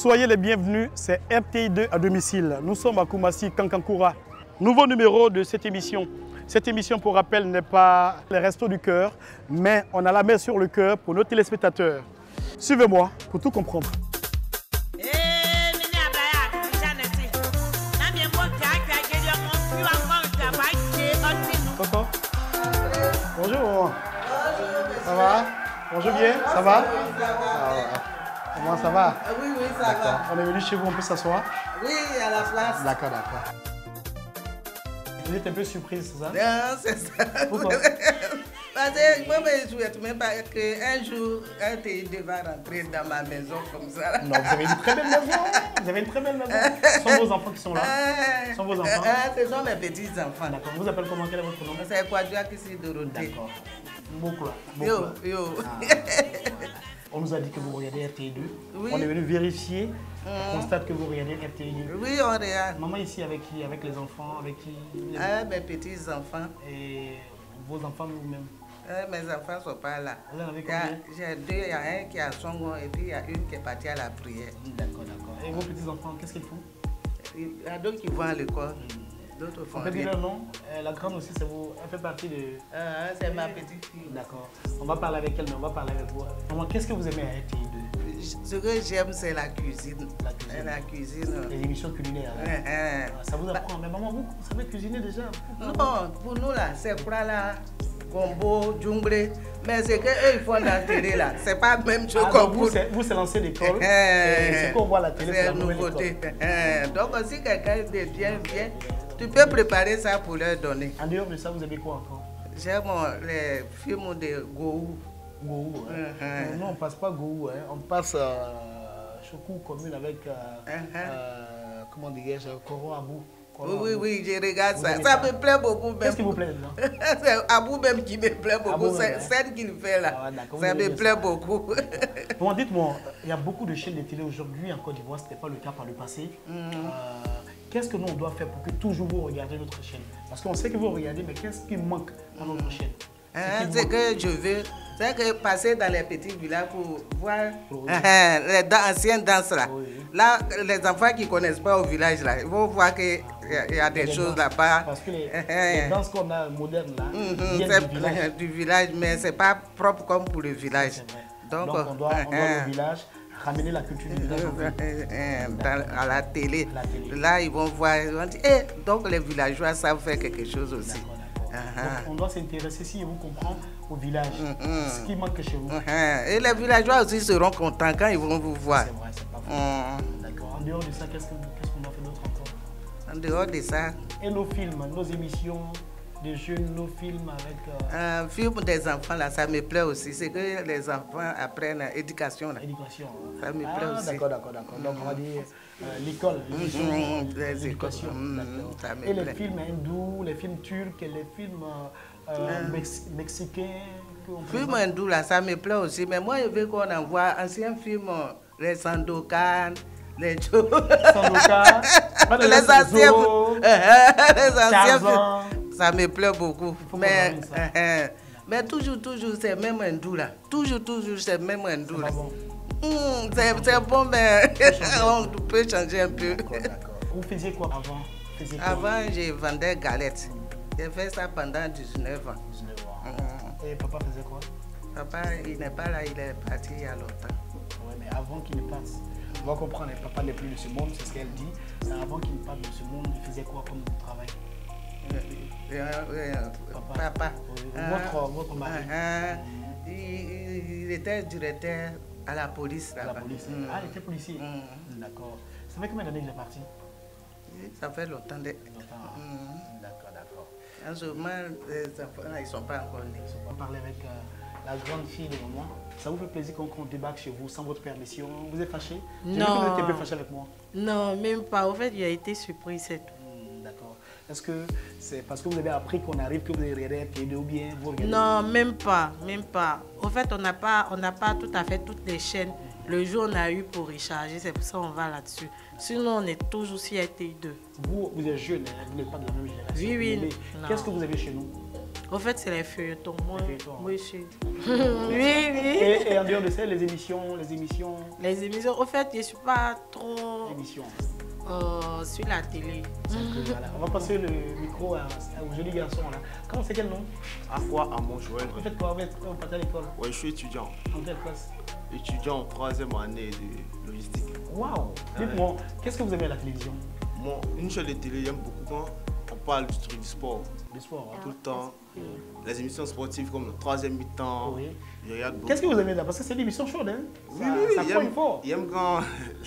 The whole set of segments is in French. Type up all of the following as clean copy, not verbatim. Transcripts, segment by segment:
Soyez les bienvenus, c'est RTI2 à domicile. Nous sommes à Koumassi, Kankankura. Nouveau numéro de cette émission. Cette émission, pour rappel, n'est pas les restos du cœur, mais on a la main sur le cœur pour nos téléspectateurs. Suivez-moi pour tout comprendre. Coco. Bonjour. Ça va? Bonjour bien, ça va? Comment ça va? Oui, ça va. On est venu chez vous, on peut s'asseoir? Oui, à la place. D'accord. Vous êtes un peu surprise, c'est ça? Non, c'est ça. Pourquoi? Parce que moi, je ne souhaite même pas qu'un jour, un TI2 va rentrer dans ma maison comme ça. Non, vous avez une très belle maison. Vous avez une très belle maison. Ce sont vos enfants qui sont là. Ce sont vos enfants. Ce sont mes petits-enfants. D'accord. Vous appelez comment? Quel est votre nom? C'est Kwadjoua Kissi Dorothée. D'accord. Beaucoup là. Yo. On nous a dit que vous regardez RTI2. Oui. On est venu vérifier. On constate que vous regardez RTI2. Oui, on regarde. Maman ici avec qui? Avec les enfants? Avec qui? Mes petits-enfants. Et vos enfants vous-même? Mes enfants ne sont pas là. Vous en avez combien? J'ai deux, il y a un qui est à Songo et puis il y a une qui est partie à la prière. D'accord. Et vos petits-enfants, qu'est-ce qu'ils font? Il y a d'autres qui vont à l'école. D'autres font On peut dire rien. leur nom? La grande aussi, c'est vous. Elle fait partie de... C'est ma petite fille. D'accord. On va parler avec elle, mais on va parler avec vous. Maman, qu'est-ce que vous aimez à RTI2? Ce que j'aime, c'est la cuisine. La cuisine. La cuisine. Les émissions culinaires. Hein? Ça vous apprend. Mais maman, vous savez cuisiner déjà? Non, pour nous là, c'est quoi là? Gombo, djungré. Mais c'est qu'eux, ils font dans la télé là. C'est pas même chose comme vous, c'est l'ancienne école. C'est qu'on voit à la télé, c'est la nouveauté. Donc, si quelqu'un vient, tu peux préparer ça pour leur donner. En dehors de ça, vous avez quoi encore? J'aime les films de Gouhou. Gouhou, hein? Non, on passe pas Gouhou, hein? On passe Chokou commune avec, comment dirais-je, Koro Abou. Oui, je regarde ça. Ça me plaît beaucoup. Qu'est-ce qui vous plaît dedans? C'est Abou même qui me plaît beaucoup. C'est celle qu'il fait là. Ça me plaît beaucoup. Bon, dites-moi, il y a beaucoup de chaînes de télé aujourd'hui en Côte d'Ivoire, ce n'était pas le cas par le passé. Qu'est-ce que nous on doit faire pour que toujours vous regardiez notre chaîne? Parce qu'on sait que vous regardez, mais qu'est-ce qui manque dans notre chaîne? C'est que je veux, c'est que passer dans les petits villages pour voir les anciennes danses là. Oui. Là, les enfants qui ne connaissent pas au village là, ils vont voir qu'il y a des choses là-bas. Parce que les danses qu'on a modernes là, c'est du village, mais ce n'est pas propre comme pour le village. Donc on doit au village ramener la culture du village à la télé. Là, ils vont voir, ils vont dire, donc les villageois savent faire quelque chose aussi. Donc, on doit s'intéresser, si vous comprenez, au village, ce qui manque chez vous. Et les villageois aussi seront contents quand ils vont vous voir. C'est vrai, c'est pas vrai. D'accord. En dehors de ça, qu'est-ce qu'on doit faire d'autre encore? En dehors de ça. Et nos films, nos émissions de jeunes, nos films avec... Film des enfants, là, ça me plaît aussi. C'est que les enfants apprennent l'éducation. L'éducation. Ça me plaît aussi. D'accord. Donc on va dire l'école, l'éducation. Et les films hindous, les films turcs, les films mexicains. Films hindous, là, ça me plaît aussi. Mais moi, je veux qu'on envoie anciens films, les Sandokan, les Joe. Sandokan, les anciens films. Ça me plaît beaucoup. Mais toujours, c'est même hindou là. Toujours, c'est même hindou là. C'est bon, mais on peut changer un peu. D'accord. Vous faisiez quoi avant? Avant, je vendais galettes. J'ai fait ça pendant 19 ans. 19 ans. Et papa faisait quoi? Papa, il n'est pas là, il est parti il y a longtemps. Oui, mais avant qu'il ne parte, on va comprendre, papa n'est plus de ce monde, c'est ce qu'elle dit. Mais avant qu'il ne parte de ce monde, il faisait quoi comme travail? Papa. Votre mari. Il était directeur à la police. À la police. Il était policier. D'accord. Ça fait combien d'années qu'il est parti? Ça fait longtemps. D'accord. En ce moment, les enfants, ils ne sont pas encore nés. On parlait avec la grande fille de maman. Ça vous fait plaisir qu'on débarque chez vous sans votre permission? Vous êtes fâché? Non. Vous êtes un peu fâché avec moi? Non, même pas. Au fait, j'ai été surprise, c'est tout. D'accord. Est-ce que c'est parce que vous avez appris qu'on arrive que vous avez regardé RTI2 ou bien vous regardez? Non, même pas. Au fait, on n'a pas tout à fait toutes les chaînes. Le jour on a eu pour recharger, c'est pour ça qu'on va là-dessus. Sinon, on est toujours sur RTI2. Vous êtes jeune, vous n'êtes pas de la même génération. Oui. Qu'est-ce que vous avez chez nous? Au fait, c'est les feuilletons. Moi, je suis... oui. Et en dehors de ça, les émissions. Les émissions, au fait, je ne suis pas trop... Émissions. Sur la télé. Voilà. On va passer le micro au joli garçon là. Comment c'est quel nom? Afwa Amon Joël. Vous faites quoi? Vous partez à l'école? Ouais, je suis étudiant. En quelle classe? Étudiant en 3e année de logistique. Waouh! Dites-moi, qu'est-ce que vous aimez à la télévision? Moi, une chaîne de télé, j'aime beaucoup quand on parle du truc du sport. Du sport, hein? Tout le temps. Les émissions sportives comme le 3e mi-temps. Oui. Je regarde beaucoup. Qu'est-ce que vous aimez là? Parce que c'est une émission chaude, hein? Ça pointe fort. J'aime quand...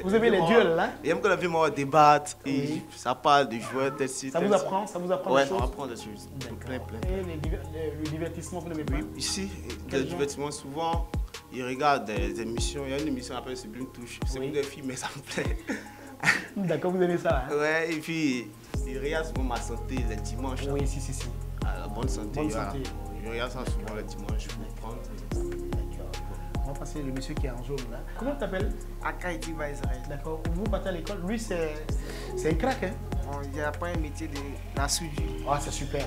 Vous aimez les duels là? J'aime quand la vie m'a débattre et ça parle de joueurs tel site. Ça vous apprend Ouais, des choses? ça apprend des choses. Plein. Et le divertissement, vous l'aimez pas? Oui, ici, le divertissement, souvent, ils regardent des émissions. Il y a une émission qui s'appelle Sublime Touche. C'est pour des filles, mais ça me plaît. D'accord, vous aimez ça, hein? Ouais, et puis, ils regardent souvent ma santé les dimanches. Oui, si. La bonne santé. Bonne santé. Je regarde ça souvent le dimanche pour prendre. D'accord. On va passer le monsieur qui est en jaune là. Comment tu t'appelles? Akaïti Israël. D'accord. Vous partez à l'école. Lui, c'est un crack, hein? Bon, il apprend un métier de la soudure. Ah, c'est super.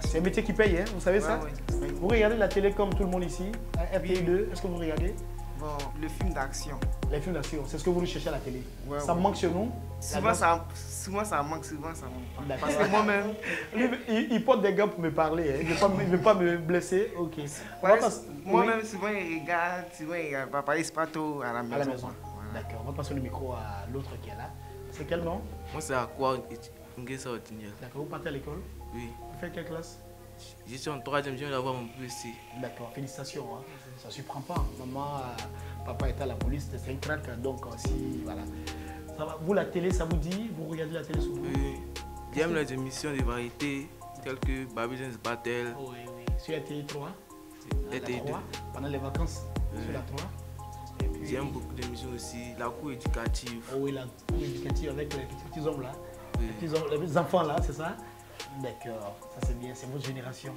C'est un métier qui paye, hein? Vous savez ça? Oui. Vous regardez la télé comme tout le monde ici, à RTI2, est-ce que vous regardez? Bon, le film d'action. Les films d'action, c'est ce que vous recherchez à la télé. Ouais, ça manque chez nous. Souvent ça manque, souvent ça manque. D'accord. Parce que moi-même... Il porte des gants pour me parler, hein. Il ne veut pas me blesser. Ok. Moi-même, souvent il regarde, papa, il se passe tôt à la maison. Voilà. D'accord, on va passer le micro à l'autre qui est là. C'est quel nom? Moi, c'est à quoi Ngessa Otiniel. D'accord, vous partez à l'école? Oui. Vous faites quelle classe? Je suis en 3e, je viens d'avoir mon PC. D'accord, félicitations. Hein. Ça ne surprend pas. Maman, papa est à la police, c'est un crack. Donc, si, voilà. Ça va. Vous, la télé, ça vous dit? Vous regardez la télé souvent? Oui. J'aime les émissions de variété, telles que Babylon's Battle. Oui. Sur RTI 3? RTI 2. Pendant les vacances, sur la 3? J'aime beaucoup d'émissions aussi. La cour éducative. Oh oui, la cour éducative avec les petits hommes là. Oui. Les petits enfants là, c'est ça? D'accord, ça c'est bien, c'est votre génération.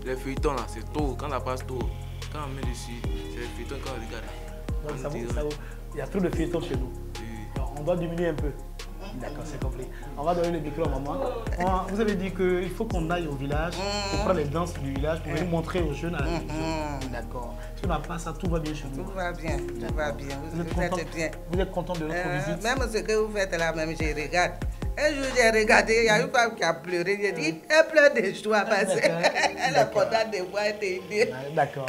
Les feuilletons là, c'est tôt, quand la passe tôt. Quand on met dessus, c'est les feuilletons quand on regarde. Donc, il y a trop de feuilletons chez nous. Oui. Donc, on doit diminuer un peu. D'accord, c'est compris. On va donner le micro à maman. Vous avez dit qu'il faut qu'on aille au village, pour prendre les danses du village, pour venir montrer aux jeunes à la télévision. D'accord. Si on n'a pas ça, tout va bien chez nous. Tout va bien, tout va bien. Vous êtes bien. Vous êtes content de notre visite? Même ce que vous faites là, même je regarde. Un jour, j'ai regardé, il y a une femme qui a pleuré. J'ai dit, elle pleure de joie parce qu'elle est contente de voir tes idées. D'accord.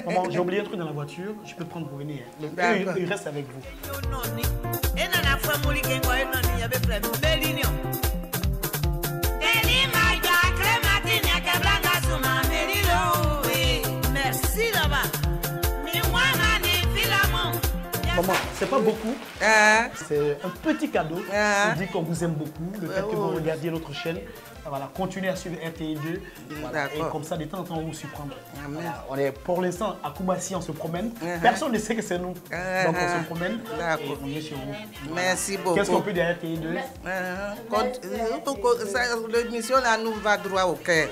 Maman, j'ai oublié un truc dans la voiture. Je peux prendre pour venir. Il reste avec vous. Maman, c'est pas beaucoup. C'est un petit cadeau. On dit qu'on vous aime beaucoup. Le fait que vous regardiez notre chaîne. Voilà, continuez à suivre RTI2. Voilà, et comme ça, de temps en temps, on vous surprendre. Voilà, on est pour l'instant à Koumassi, on se promène. Personne ne sait que c'est nous. Donc on se promène et on est chez vous. Merci beaucoup. Qu'est-ce qu'on peut dire à RTI2? L'émission là nous va droit au cœur.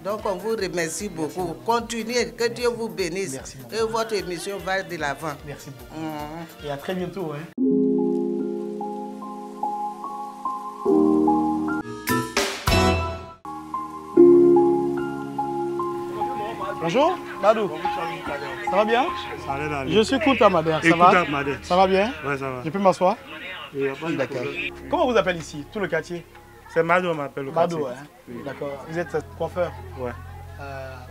Donc on vous remercie beaucoup. Continuez, que Dieu vous bénisse. Merci beaucoup. Et votre émission va de l'avant. Merci beaucoup. Et à très bientôt. Hein. Bonjour, Badou. Ça va bien? Ça va aller. Je suis Kouta Mader. Ça va? Ça va bien? Ouais, ça va. Je peux m'asseoir? D'accord. Comment vous appelez ici, tout le quartier? C'est Mado, on m'appelle. Mado, hein? Oui. D'accord. Vous êtes coiffeur? Ouais.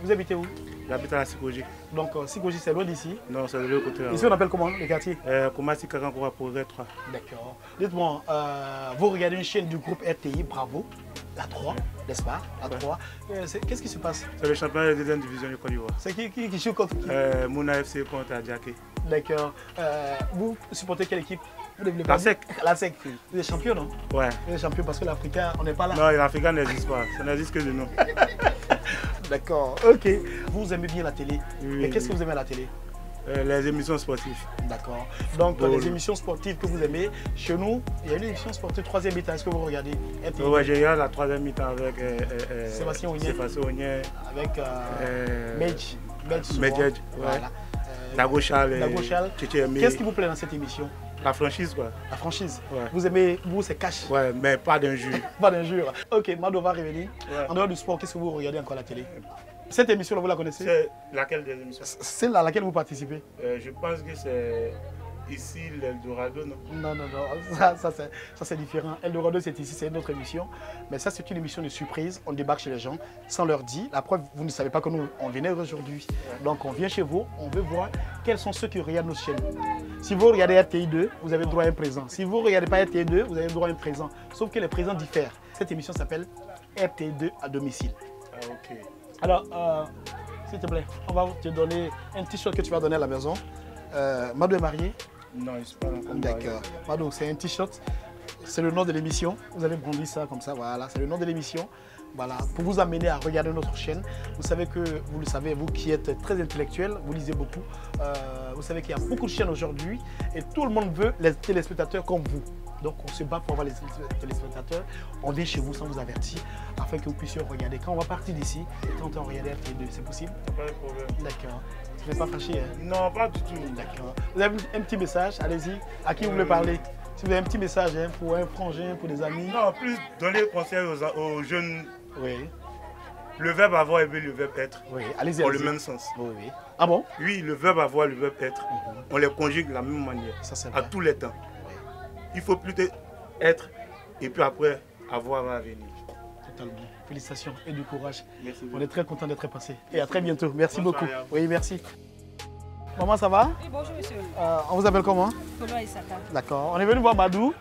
Vous habitez où? J'habite à la Sikoji. Donc, Sikoji, c'est loin d'ici? Non, c'est de l'autre côté. Ici, on appelle comment le quartier? Koumassi Kakankoura Progrès 3. D'accord. Dites-moi, vous regardez une chaîne du groupe RTI, bravo, la 3, n'est-ce pas? La 3. Qu'est-ce qui se passe? C'est le championnat de deuxième division du Côte d'Ivoire. C'est qui joue contre qui? Mouna FC contre Adjaké. D'accord. Vous supportez quelle équipe? La SEC. La SEC. Vous êtes champion, non? Ouais. Vous êtes champion parce que l'Africain, on n'est pas là. Non, l'Africain n'existe pas. Ça n'existe que de nous. D'accord. Ok. Vous aimez bien la télé. Oui, mais qu'est-ce que vous aimez à la télé? Les émissions sportives. D'accord. Donc, les émissions sportives que vous aimez, chez nous, il y a une émission sportive 3e mi-temps. Est-ce que vous regardez? Ouais, j'ai regardé la 3e mi-temps avec Sébastien Ogné. Avec Medj. Voilà. Dagochal. Qu'est-ce qui vous plaît dans cette émission? La franchise, quoi. La franchise? Ouais. Vous aimez, c'est cash? Ouais, mais pas d'injure. Pas d'injure. Ok, Mado va revenir. Ouais. En dehors du sport, qu'est-ce que vous regardez encore à la télé? Cette émission-là, vous la connaissez? C'est laquelle des émissions? Celle à laquelle vous participez? Je pense que c'est ici l'Eldorado, non? Non, non, non, ça c'est différent. Eldorado, c'est ici, c'est une autre émission. Mais ça, c'est une émission de surprise. On débarque chez les gens sans leur dire. La preuve, vous ne savez pas que nous, on venait aujourd'hui. Donc, on vient chez vous, on veut voir quels sont ceux qui regardent nos chaînes. Si vous regardez RTI 2, vous avez droit à un présent. Si vous ne regardez pas RTI 2, vous avez droit à un présent. Sauf que les présents diffèrent. Cette émission s'appelle RTI 2 à domicile. Ah, ok. Alors, s'il te plaît, on va te donner un t-shirt que tu vas donner à la maison. Madou est mariée? Non, je ne suis pas encore marié. D'accord. Madou, c'est un t-shirt. C'est le nom de l'émission. Vous avez brandi ça comme ça, voilà. C'est le nom de l'émission. Voilà, pour vous amener à regarder notre chaîne. Vous savez que, vous le savez, vous qui êtes très intellectuel, vous lisez beaucoup. Vous savez qu'il y a beaucoup de chaînes aujourd'hui et tout le monde veut les téléspectateurs comme vous. Donc on se bat pour avoir les téléspectateurs. On vient chez vous sans vous avertir afin que vous puissiez regarder. Quand on va partir d'ici, et quand on regarde RTI2, c'est possible? Pas de problème. D'accord. Tu n'es pas fâché, hein? Non, pas du tout. D'accord. Vous avez un petit message, allez-y. À qui vous voulez parler? Si vous avez un petit message hein, pour un frangin, pour des amis. Non, plus donner conseil aux jeunes. Oui. Le verbe avoir et le verbe être. Oui, allez-y. Ont le même sens. Oui, oui. Ah bon? Oui, le verbe avoir et le verbe être, on les conjugue de la même manière. Ça, c'est à vrai. tous les temps. Oui. Il faut plutôt être et puis après avoir à venir. Totalement. Félicitations et du courage. Merci On est très content d'être passé. Et à très bientôt. Merci Bonsoir beaucoup. à vous. Oui, merci. Maman, ça va? Oui, bonjour monsieur. On vous appelle comment? Polo Isaka. D'accord. On est venu voir Madou.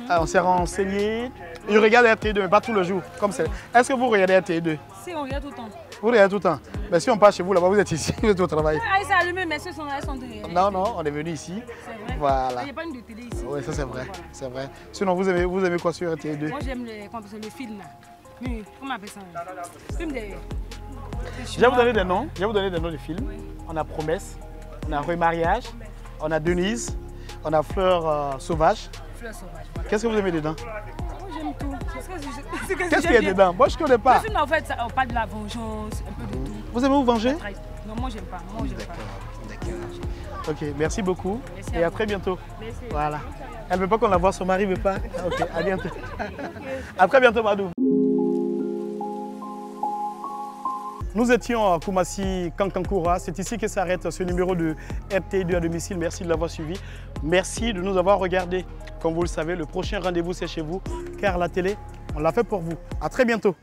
On s'est renseigné. Il regarde RTI2, mais pas tout le jour. Comme c'est. Est-ce que vous regardez RTI2? Si, on regarde tout le temps. Vous regardez tout le temps. Mais si on passe chez vous là-bas, vous êtes ici, vous êtes au travail. Ah, ils sont allumés, mais ceux sont là, ils sont derrière. Non, non, on est venu ici. C'est vrai. Voilà. Il n'y a pas une de télé ici. Oui, ça c'est vrai. Voilà. C'est vrai. Sinon, vous aimez quoi sur RTI2? Moi, j'aime le film là. Oui, comment on appelle ça? Film de. Je vais vous donner des noms. Je vais vous donner des noms de films. On a Promesse, on a Remariage, on a Denise, on a Fleur Sauvage. Fleur sauvage. Voilà. Qu'est-ce que vous aimez dedans? Moi, j'aime tout. Qu'est-ce qu'il y a dedans? Moi, je ne connais pas. Le film, en fait, on parle de la vengeance, un peu de tout. Vous aimez vous venger? Non, moi, j'aime pas. Moi, j'aime pas. D'accord. Ok, merci beaucoup. Merci Et à à vous. très bientôt. Merci. Voilà. Elle ne veut pas qu'on la voie, son mari ne veut pas. Ok, à bientôt. À très bientôt, Madou. Nous étions à Koumassi, Kankankura. C'est ici que s'arrête ce numéro de RTI2 à domicile. Merci de l'avoir suivi. Merci de nous avoir regardés. Comme vous le savez, le prochain rendez-vous, c'est chez vous, car la télé, on l'a fait pour vous. À très bientôt.